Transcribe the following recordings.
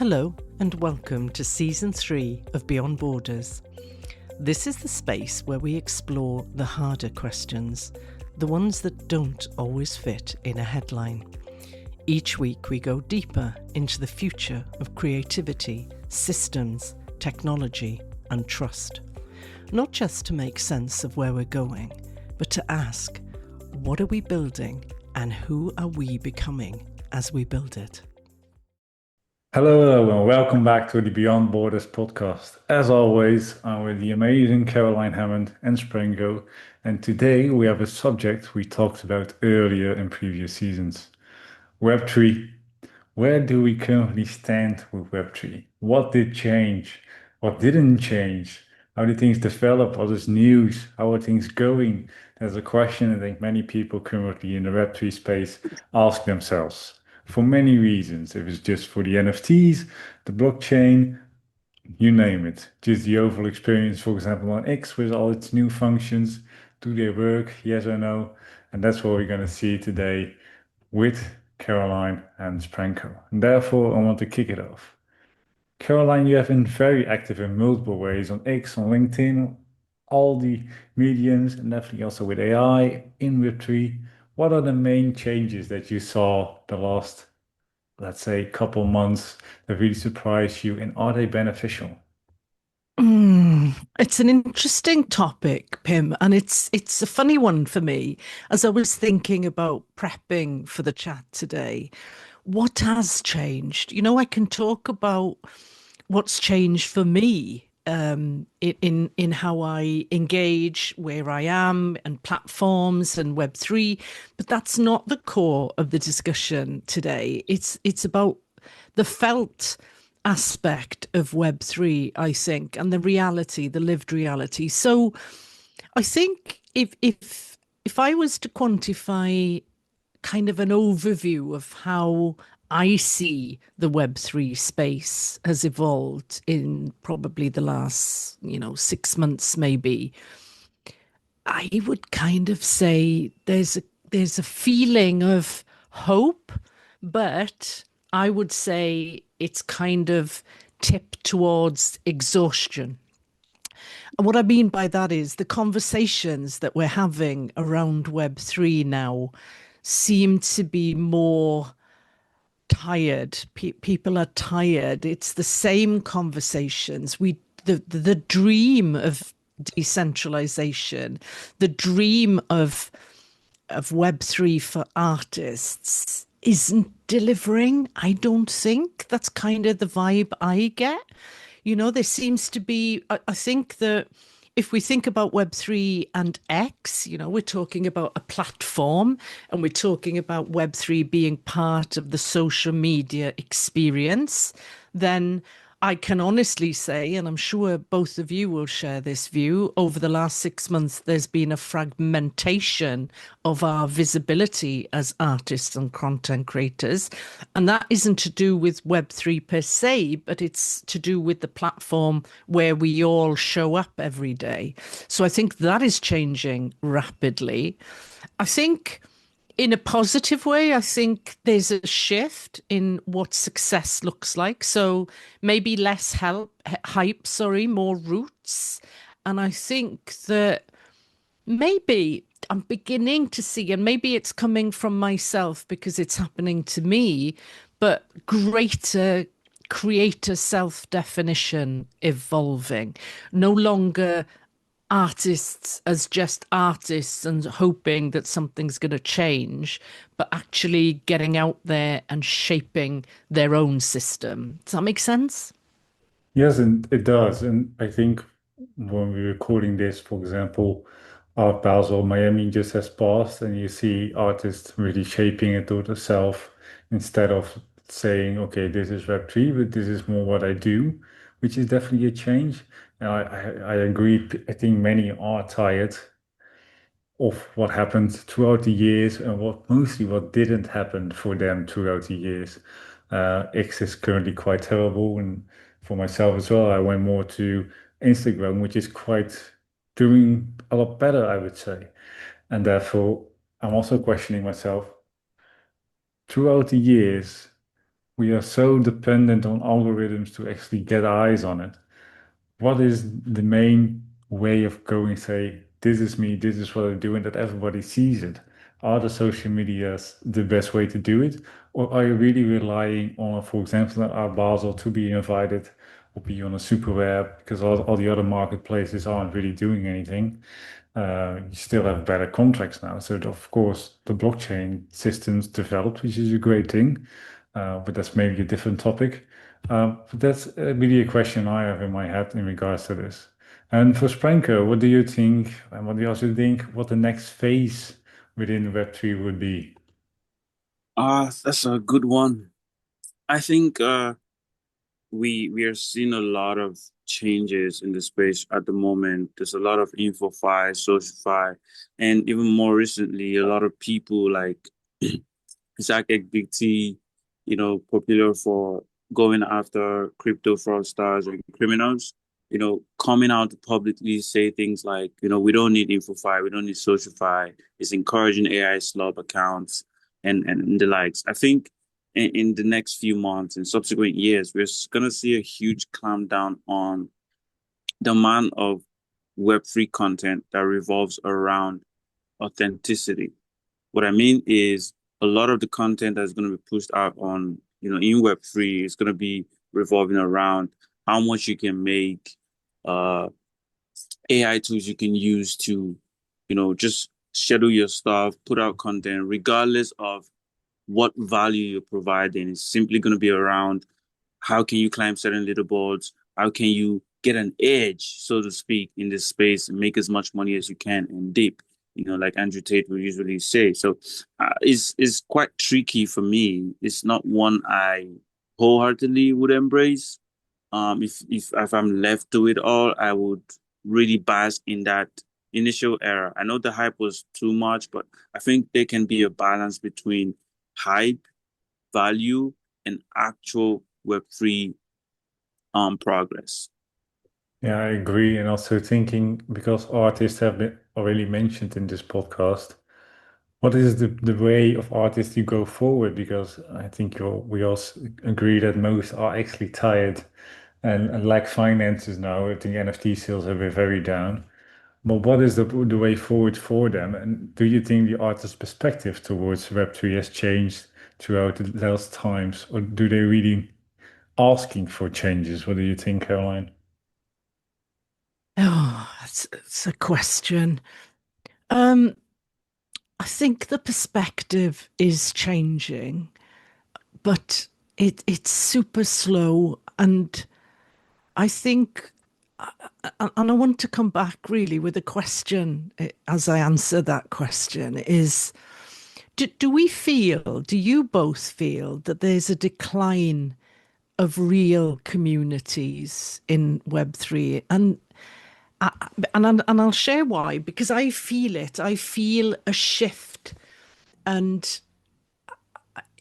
Hello and welcome to Season 3 of Beyond Borders. This is the space where we explore the harder questions, the ones that don't always fit in a headline. Each week we go deeper into the future of creativity, systems, technology and trust. Not just to make sense of where we're going, but to ask, what are we building and who are we becoming as we build it? Hello, and welcome back to the Beyond Borders podcast. As always, I'm with the amazing Caroline Hammond and Sprango, and today we have a subject we talked about earlier in previous seasons. Web3. Where do we currently stand with Web3? What did change? What didn't change? How did things develop? What is news? How are things going? There's a question I think many people currently in the Web3 space ask themselves for many reasons. If it's just for the NFTs, the blockchain, you name it. Just the overall experience, for example, on X with all its new functions. Do they work? Yes or no? And that's what we're going to see today with Caroline and Spranko. And therefore, I want to kick it off. Caroline, you have been very active in multiple ways on X, on LinkedIn, all the mediums, and definitely also with AI in Web3. What are the main changes that you saw the last, let's say, couple months that really surprised you, and are they beneficial? It's an interesting topic, Pim, and it's a funny one for me. As I was thinking about prepping for the chat today, what has changed? I can talk about what's changed for me in how I engage, where I am, and platforms and Web3, but that's not the core of the discussion today. It's about the felt aspect of Web3, I think, and the reality, the lived reality. So I think if I was to quantify kind of an overview of how I see the Web3 space has evolved in probably the last, 6 months, maybe, I would kind of say there's a feeling of hope, but I would say it's kind of tipped towards exhaustion. And what I mean by that is the conversations that we're having around Web3 now seem to be more tired. People are tired. It's the same conversations. The dream of decentralization, the dream of Web3 for artists isn't delivering. I don't think that's kind of the vibe I get. There seems to be, I think that if we think about Web3 and X, we're talking about a platform and we're talking about Web3 being part of the social media experience, then I can honestly say, and I'm sure both of you will share this view, over the last 6 months, there's been a fragmentation of our visibility as artists and content creators. And that isn't to do with Web3 per se, but it's to do with the platform where we all show up every day. So I think that is changing rapidly. I think in a positive way, I think there's a shift in what success looks like. So maybe less hype, sorry, more roots. And I think that maybe I'm beginning to see, and maybe it's coming from myself because it's happening to me, but greater creator self-definition evolving. No longer artists as just artists and hoping that something's going to change, but actually getting out there and shaping their own system. Does that make sense? Yes, and it does. And I think when we're recording this, for example, Art Basel, Miami just has passed, and you see artists really shaping it to themselves instead of saying, okay, this is Web3, but this is more what I do, which is definitely a change. And I agree. I think many are tired of what happened throughout the years and what didn't happen for them throughout the years. X is currently quite terrible, and for myself as well, I went more to Instagram, which is quite doing a lot better, I would say. And therefore, I'm also questioning myself throughout the years, we are so dependent on algorithms to actually get eyes on it. What is the main way of going, say, this is me, this is what I do, and that everybody sees it? Are the social medias the best way to do it? Or are you really relying on, for example, our Basel to be invited or be on a super web because all the other marketplaces aren't really doing anything? You still have better contracts now. So, of course, the blockchain systems developed, which is a great thing, but that's maybe a different topic. But that's really a question I have in my head in regards to this. And for Spranko, what do you think, and what do you also think, what the next phase within Web3 would be? That's a good one. I think we are seeing a lot of changes in the space at the moment. There's a lot of InfoFi, SocialFi, and even more recently, a lot of people like Zach Big T, popular for going after crypto fraudsters and criminals, coming out to publicly say things like, we don't need InfoFi, we don't need SocialFi. It's encouraging AI slop accounts and the likes. I think in the next few months and subsequent years, we're going to see a huge clampdown on the amount of Web3 content that revolves around authenticity. What I mean is a lot of the content that's going to be pushed out on, in Web3 is going to be revolving around how much you can make, uh, AI tools you can use to, just schedule your stuff, put out content, regardless of what value you're providing. It's simply going to be around how can you climb certain leaderboards? How can you get an edge, so to speak, in this space and make as much money as you can and dip, like Andrew Tate would usually say. So it's quite tricky for me. It's not one I wholeheartedly would embrace. If I'm left to it all, I would really bask in that initial era. I know the hype was too much, but I think there can be a balance between hype, value, and actual Web3 progress. Yeah, I agree. And also thinking, because artists have been already mentioned in this podcast, what is the way of artists to go forward? Because I think we also agree that most are actually tired and lack finances now. I think NFT sales have been very down. But what is the way forward for them? And do you think the artist's perspective towards Web3 has changed throughout the last times, or do they really asking for changes? What do you think, Caroline? Oh, it's a question. Um, I think the perspective is changing, but it's super slow. And I think, and I want to come back really with a question as I answer that question is, do you both feel that there's a decline of real communities in Web3? And I'll share why, because I feel it. I feel a shift. And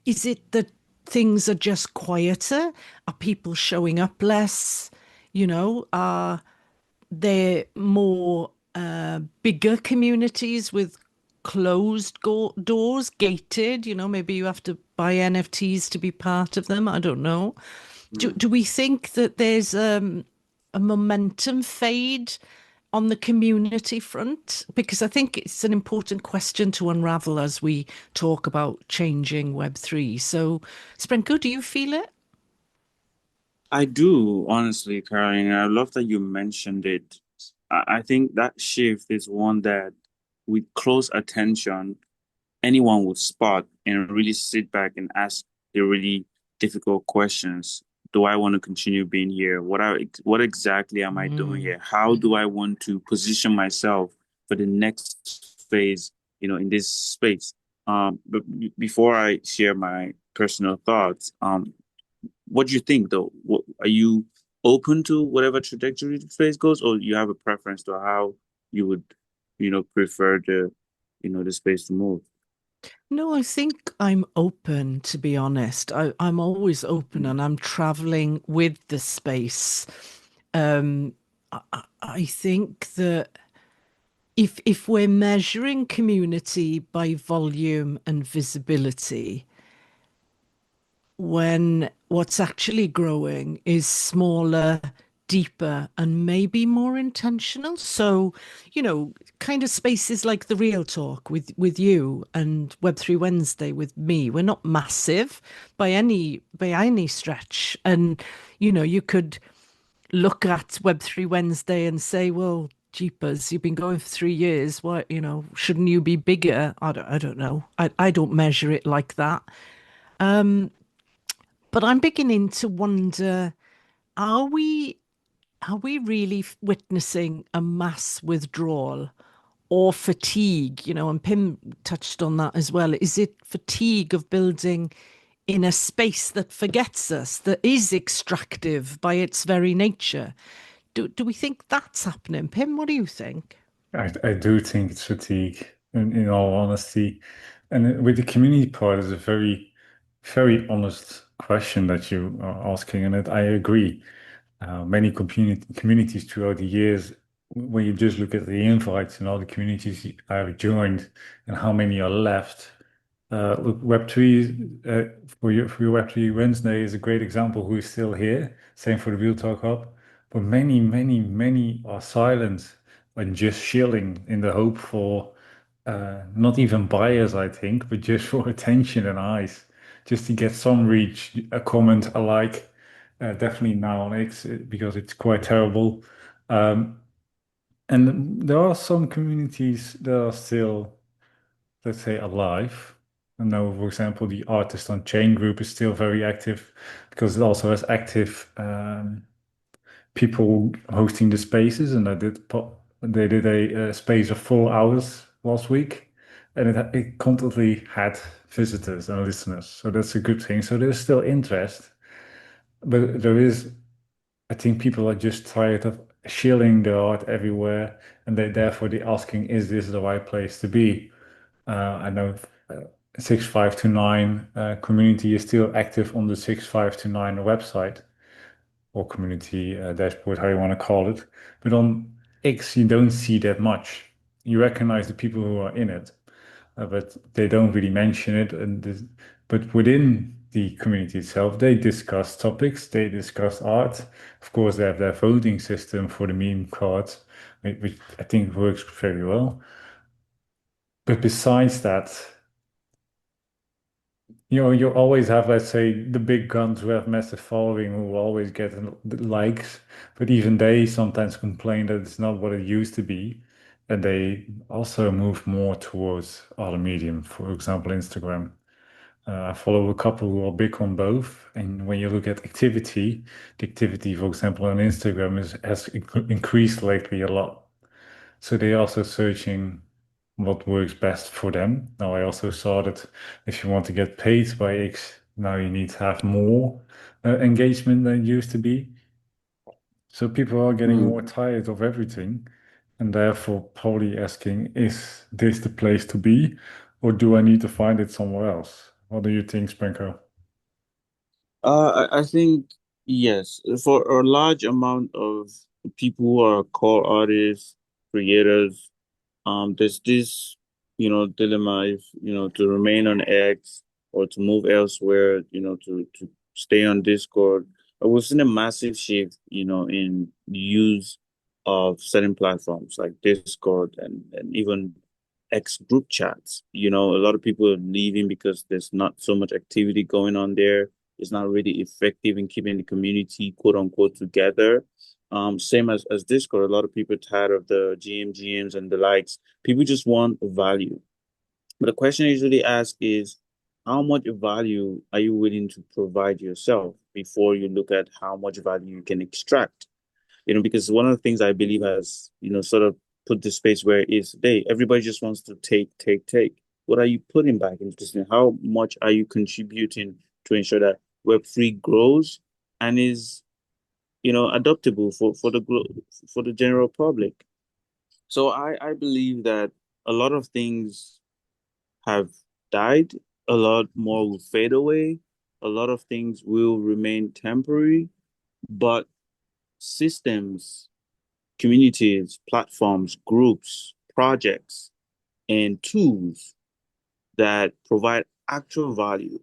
is it that things are just quieter? Are people showing up less? Are there more bigger communities with closed doors, gated? Maybe you have to buy NFTs to be part of them. I don't know. Do, Mm. do we think that there's a momentum fade on the community front? Because I think it's an important question to unravel as we talk about changing Web3. So, Sprenko, do you feel it? I do, honestly, Caroline. And I love that you mentioned it. I think that shift is one that, with close attention, anyone would spot and really sit back and ask the really difficult questions. Do I want to continue being here? What exactly am I doing Mm. here? How do I want to position myself for the next phase, in this space? But before I share my personal thoughts, what do you think though? Are you open to whatever trajectory the space goes, or you have a preference to how you would, prefer the space to move? No, I think I'm open, to be honest. I'm always open and I'm traveling with the space. I think that if we're measuring community by volume and visibility, when what's actually growing is smaller, deeper, and maybe more intentional. So, kind of spaces like the Real Talk with you and Web3 Wednesday with me. We're not massive by any stretch. And, you could look at Web3 Wednesday and say, well, jeepers, you've been going for 3 years. Why, shouldn't you be bigger? I don't know. I don't measure it like that. But I'm beginning to wonder, are we are we really witnessing a mass withdrawal or fatigue? And Pim touched on that as well. Is it fatigue of building in a space that forgets us, that is extractive by its very nature? Do we think that's happening? Pim, what do you think? I do think it's fatigue, in all honesty. And with the community part is a very, very honest question that you are asking, and I agree. Many communities throughout the years, when you just look at the invites and all the communities I've joined and how many are left, look, Web3 for your Web3 Wednesday is a great example who is still here. Same for the Real Talk Hub. But many, many, many are silent and just chilling in the hope for not even buyers, I think, but just for attention and eyes, just to get some reach, a comment, a like. Definitely now on X because it's quite terrible. Um, and there are some communities that are still, let's say, alive. I know, for example, the Artist on Chain group is still very active because it also has active people hosting the spaces, and they did a space of 4 hours last week, and it constantly had visitors and listeners. So that's a good thing. So there's still interest, but there is, I think people are just tired of shilling their art everywhere, and therefore they're asking, is this the right place to be? I know 6529 community is still active on the 6529 website or community dashboard, how you want to call it. But on X, you don't see that much. You recognize the people who are in it, but they don't really mention it. But within the community itself, they discuss topics, they discuss art. Of course, they have their voting system for the meme cards, which I think works very well. But besides that, you always have, let's say, the big guns who have massive following who always get the likes, but even they sometimes complain that it's not what it used to be. And they also move more towards other medium, for example, Instagram. I follow a couple who are big on both. And when you look at activity, the activity, for example, on Instagram has increased lately a lot. So they're also searching what works best for them. Now, I also saw that if you want to get paid by X, now you need to have more engagement than it used to be. So people are getting more tired of everything and therefore probably asking, is this the place to be, or do I need to find it somewhere else? What do you think, Spenko? I think yes, for a large amount of people who are core artists, creators, there's this, dilemma if, to remain on X or to move elsewhere, to stay on Discord. We've seen a massive shift, in the use of certain platforms like Discord and even X group chats. A lot of people are leaving because there's not so much activity going on there. It's not really effective in keeping the community, quote unquote, together. Same as Discord, a lot of people are tired of the GMs and the likes. People just want value. But the question I usually ask is, how much value are you willing to provide yourself before you look at how much value you can extract? Because one of the things I believe has, sort of put the space where it is today, everybody just wants to take, take, take. What are you putting back into this thing? How much are you contributing to ensure that Web3 grows and is, adoptable for the general public? So I believe that a lot of things have died, a lot more will fade away, a lot of things will remain temporary, but systems, communities, platforms, groups, projects, and tools that provide actual value,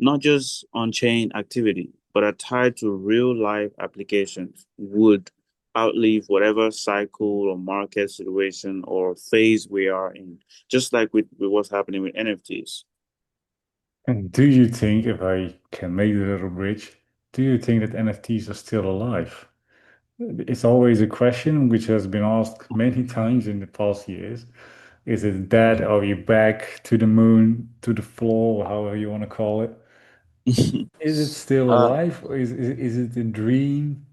not just on-chain activity, but are tied to real-life applications, would outlive whatever cycle or market situation or phase we are in, just like with what's happening with NFTs. And do you think, if I can make a little bridge, do you think that NFTs are still alive? It's always a question which has been asked many times in the past years. Is it dead? Are we back to the moon, to the floor, or however you want to call it? Is it still Uh, alive, or is it a dream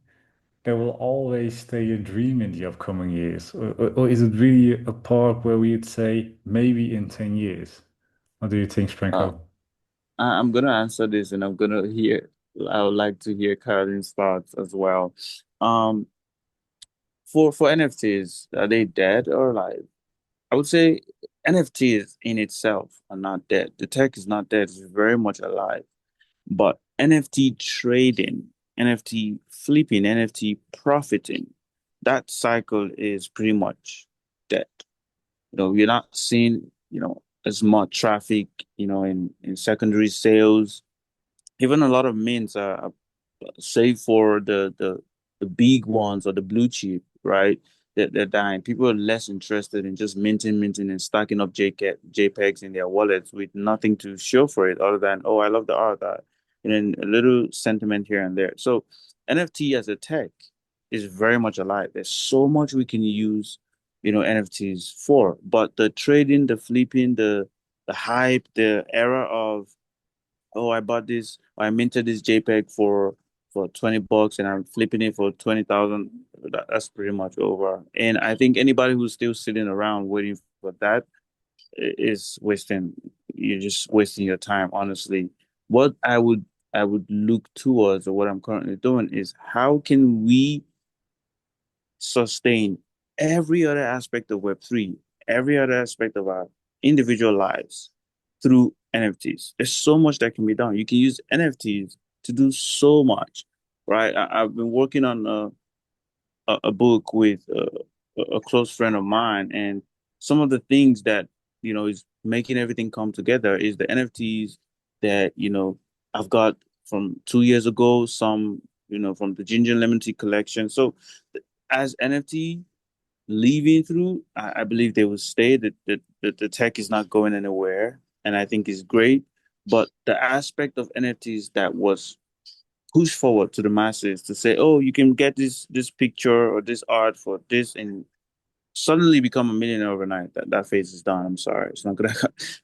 that will always stay a dream in the upcoming years? Or is it really a part where we'd say maybe in 10 years? What do you think, uh, Franco? I'm gonna answer this, and I would like to hear Caroline's thoughts as well. Um, for NFTs, are they dead or alive? I would say NFTs in itself are not dead. The tech is not dead, it's very much alive. But NFT trading, NFT flipping, NFT profiting, that cycle is pretty much dead. You're not seeing, as much traffic, in secondary sales. Even a lot of mints are save for the big ones or the blue chip, right? They're dying. People are less interested in just minting, and stacking up JPEGs in their wallets with nothing to show for it other than, oh, I love the art, and then a little sentiment here and there. So NFT as a tech is very much alive. There's so much we can use, NFTs for, but the trading, the flipping, the hype, the era of, oh, I bought this, or I minted this JPEG for $20 and I'm flipping it for 20,000. That's pretty much over. And I think anybody who's still sitting around waiting for that is you're just wasting your time, honestly. What I would look towards, or what I'm currently doing, is how can we sustain every other aspect of Web3, every other aspect of our individual lives through NFTs. There's so much that can be done. You can use NFTs to do so much, right? I've been working on a book with a close friend of mine, and some of the things that is making everything come together is the NFTs that I've got from 2 years ago, some from the Ginger Lemon Tea collection. So as NFT leaving through, I believe they will stay. The tech is not going anywhere, and I think is great. But the aspect of NFTs that was pushed forward to the masses to say, oh, you can get this picture or this art for this, and suddenly become a millionaire overnight. That phase is done. I'm sorry, it's not gonna,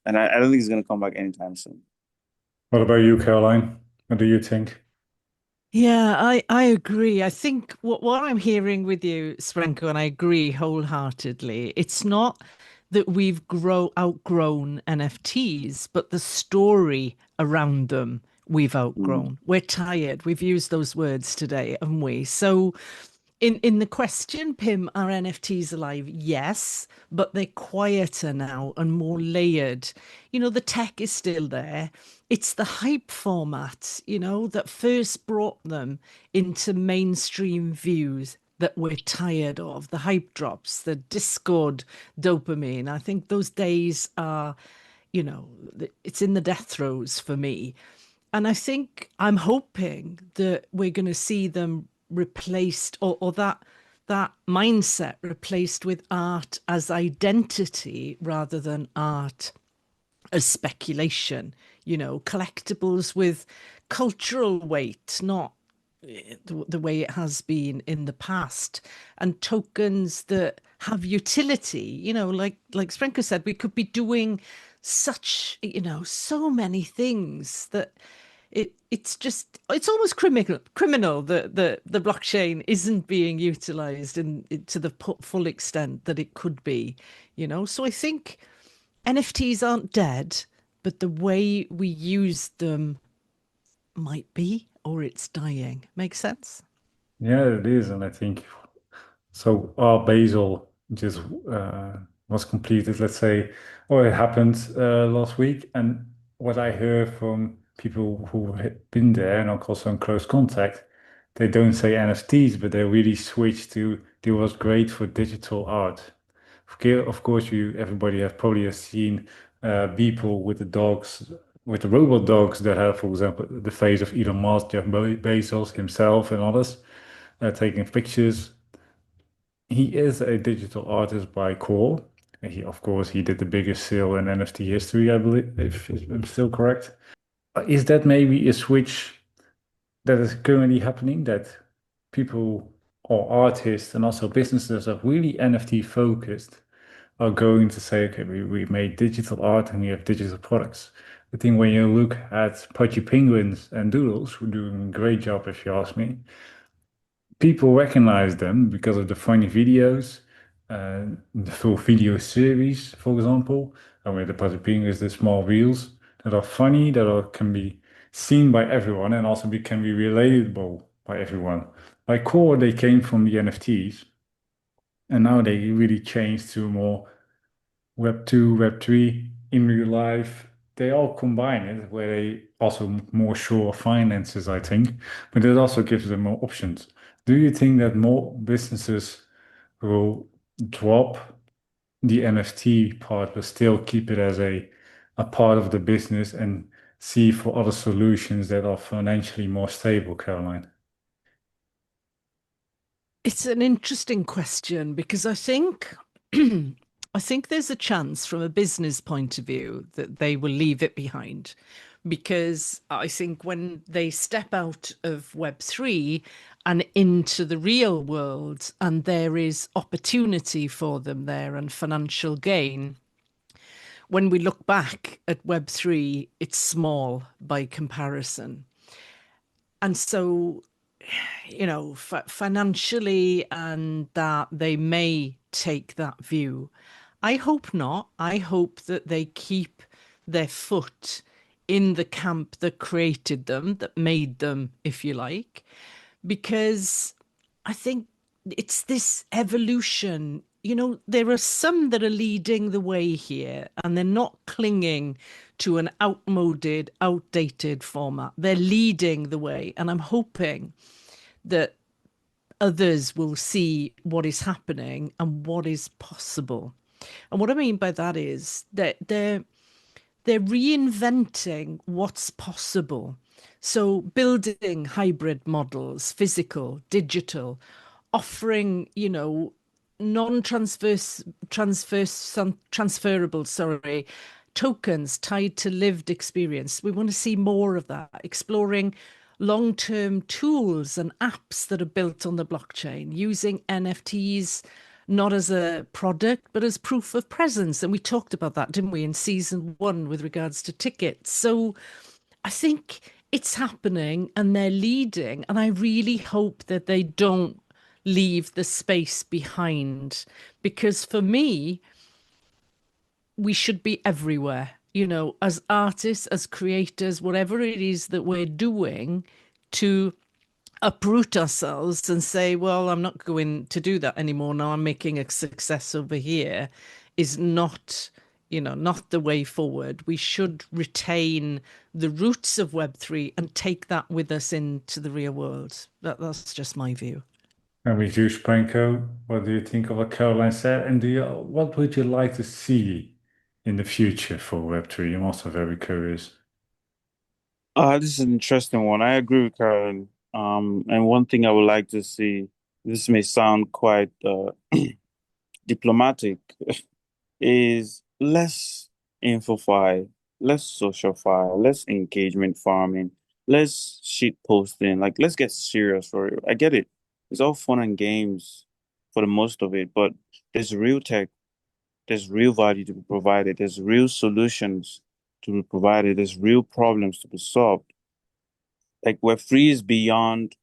and I don't think it's gonna come back anytime soon. What about you, Caroline? What do you think? Yeah, I agree. I think what I'm hearing with you, Srenko, and I agree wholeheartedly, it's not that we've outgrown NFTs, but the story around them we've Mm. outgrown. We're tired. We've used those words today, haven't we? So in the question, Pim, are NFTs alive? Yes, but they're quieter now and more layered. The tech is still there. It's the hype format, that first brought them into mainstream views that we're tired of. The hype drops, the Discord dopamine. I think those days are, it's in the death throes for me. And I think I'm hoping that we're going to see them replaced, or that mindset replaced with art as identity rather than art as speculation, collectibles with cultural weight, not the way it has been in the past, and tokens that have utility, like Sprenker said, we could be doing so many things that it's almost criminal that the blockchain isn't being utilized to the full extent that it could be, so I think NFTs aren't dead, but the way we use them might be, or it's dying. Makes sense? Yeah, it is, and I think so. Our Basel just was completed, let's say, or it happened last week. And what I heard from people who had been there and also in close contact, they don't say NFTs, but they really switched to it was great for digital art. Okay, of course, everybody has probably has seen people with the dogs with the robot dogs that have, for example, the face of Elon Musk, Jeff Bezos himself, and others taking pictures. He is a digital artist by core. Of course, he did the biggest sale in NFT history, I believe, if I'm still correct. Is that maybe a switch that is currently happening that people or artists and also businesses that are really NFT focused are going to say, okay, we made digital art and we have digital products. I think when you look at Pudgy Penguins and Doodles, who are doing a great job, if you ask me, people recognize them because of the funny videos, the full video series, for example, and with the Pudgy Penguins, the small reels that are funny, can be seen by everyone and also can be relatable by everyone. By core, they came from the NFTs, and now they really changed to more Web 2, Web 3 in real life. They all combine it where they also more sure finances, I think, but it also gives them more options. Do you think that more businesses will drop the NFT part, but still keep it as a part of the business and see for other solutions that are financially more stable, Caroline? It's an interesting question because I think I think there's a chance from a business point of view that they will leave it behind because I think when they step out of Web3 and into the real world and there is opportunity for them there and financial gain, when we look back at Web3, it's small by comparison. And so financially, and that they may take that view. I hope not. I hope that they keep their foot in the camp that created them, that made them, if you like, because I think it's this evolution. There are some that are leading the way here and they're not clinging to an outdated format. They're leading the way. And I'm hoping that others will see what is happening and what is possible. And what I mean by that is that they're reinventing what's possible. So building hybrid models, physical, digital, offering, transferable, sorry, tokens tied to lived experience. We want to see more of that, exploring long-term tools and apps that are built on the blockchain, using NFTs not as a product, but as proof of presence. And we talked about that, didn't we, in season one with regards to tickets. So I think it's happening and they're leading. And I really hope that they don't leave the space behind. Because for me, we should be everywhere, as artists, as creators, whatever it is that we're doing to uproot ourselves and say, well, I'm not going to do that anymore. Now I'm making a success over here is not, not the way forward. We should retain the roots of Web3 and take that with us into the real world. That's just my view. And with you, Spanko, what do you think of what Caroline said? And what would you like to see in the future for Web3? I'm also very curious. This is an interesting one. I agree with Karen. And one thing I would like to see, this may sound quite diplomatic, is less infofy, less socialfy, less engagement farming, less shit posting. Like, let's get serious for it. I get it. It's all fun and games for the most of it, but there's real tech, there's real value to be provided, there's real solutions to be provided, there's real problems to be solved. Like, Web3 is beyond,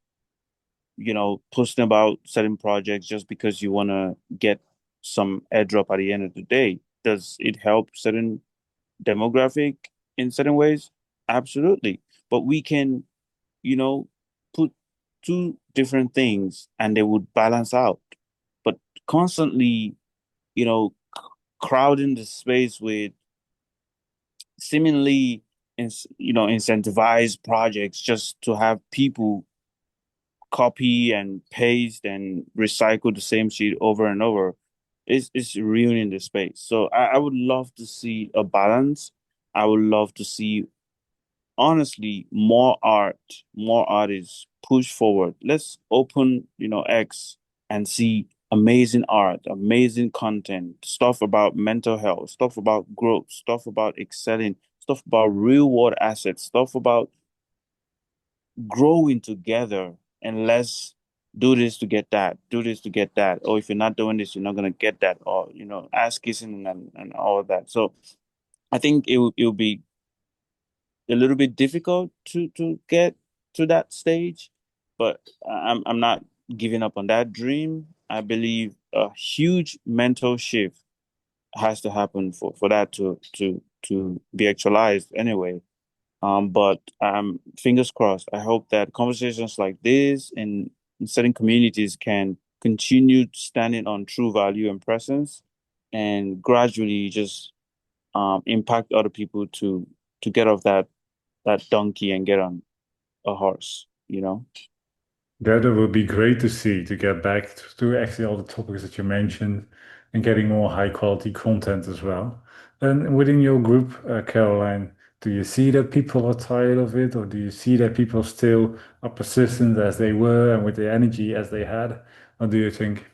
posting about certain projects just because you want to get some airdrop at the end of the day. Does it help certain demographic in certain ways? Absolutely. But we can, you know, put two different things and they would balance out. But constantly, you know, crowding the space with seemingly, incentivized projects just to have people copy and paste and recycle the same sheet over and over is ruining the space. So I would love to see a balance. I would love to see honestly, more art is pushed forward. Let's open, X and see amazing art, amazing content, stuff about mental health, stuff about growth, stuff about excelling, stuff about real world assets, stuff about growing together. And let's do this to get that, do this to get that. Or if you're not doing this, you're not gonna get that, or ass kissing and all of that. So I think it'll be a little bit difficult to get to that stage, but I'm not giving up on that dream. I believe a huge mental shift has to happen for that to be actualized anyway. But fingers crossed. I hope that conversations like this in certain communities can continue standing on true value and presence, and gradually just impact other people to get off that donkey and get on a horse. That would be great to see to get back to actually all the topics that you mentioned and getting more high quality content as well. And within your group, Caroline, do you see that people are tired of it, or do you see that people still are persistent as they were and with the energy as they had? What do you think?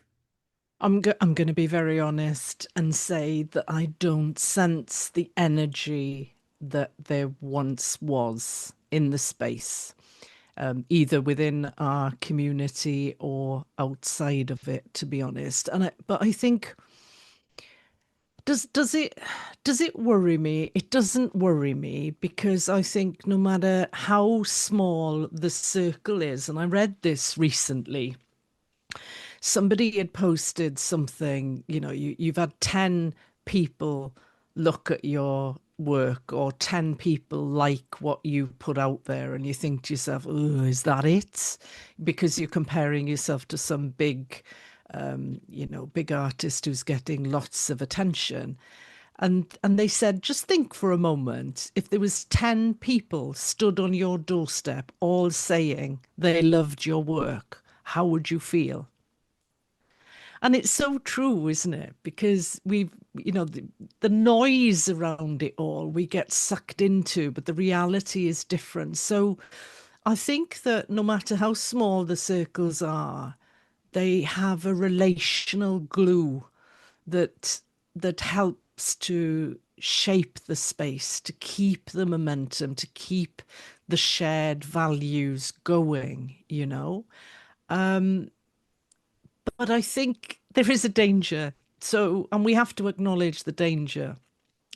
I'm going to be very honest and say that I don't sense the energy that there once was in the space, either within our community or outside of it, to be honest. But I think does it worry me? It doesn't worry me because I think no matter how small the circle is, and I read this recently, somebody had posted something, you've had 10 people look at your work or 10 people like what you put out there, and you think to yourself, oh, is that it? Because you're comparing yourself to some big artist who's getting lots of attention. And they said, just think for a moment, if there was 10 people stood on your doorstep all saying they loved your work, how would you feel? And it's so true, isn't it? Because the noise around it all we get sucked into, but the reality is different. So I think that no matter how small the circles are, they have a relational glue that that helps to shape the space, to keep the momentum, to keep the shared values going. But I think there is a danger. So, and we have to acknowledge the danger.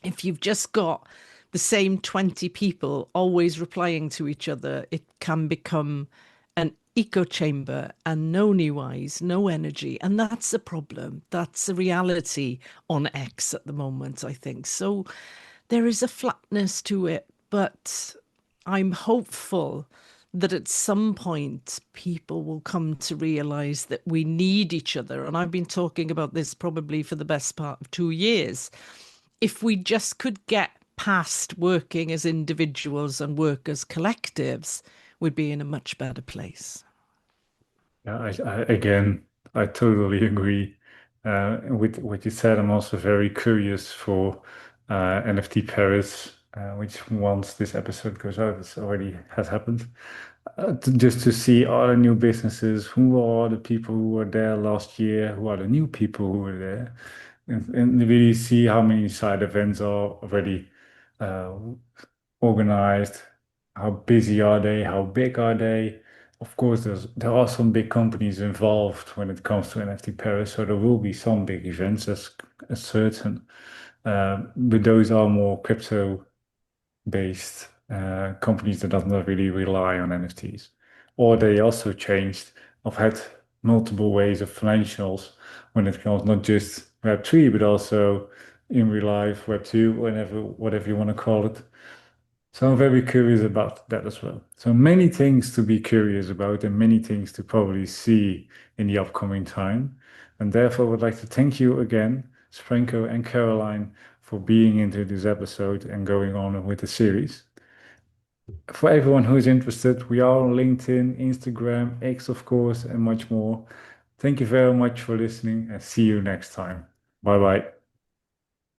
If you've just got the same 20 people always replying to each other, it can become an echo chamber and no new eyes, no energy. And that's a problem. That's a reality on X at the moment, I think. So there is a flatness to it, but I'm hopeful that at some point people will come to realize that we need each other. And I've been talking about this probably for the best part of 2 years. If we just could get past working as individuals and work as collectives, we'd be in a much better place. Yeah, again, I totally agree with what you said. I'm also very curious for NFT Paris, which once this episode goes out, it already has happened. Just to see all the new businesses, who are the people who were there last year, who are the new people who were there, and really see how many side events are already uh, organized, how busy are they, how big are they. Of course, there are some big companies involved when it comes to NFT Paris, so there will be some big events, as certain. But those are more crypto based companies that does not really rely on NFTs. Or they also changed. I've had multiple ways of financials when it comes not just Web3, but also in real life, Web2, whatever you want to call it. So I'm very curious about that as well. So many things to be curious about and many things to probably see in the upcoming time. And therefore, I would like to thank you again, Sprenko and Caroline, for being into this episode and going on with the series. For everyone who is interested, we are on LinkedIn, Instagram, X, of course, and much more. Thank you very much for listening and see you next time. Bye bye.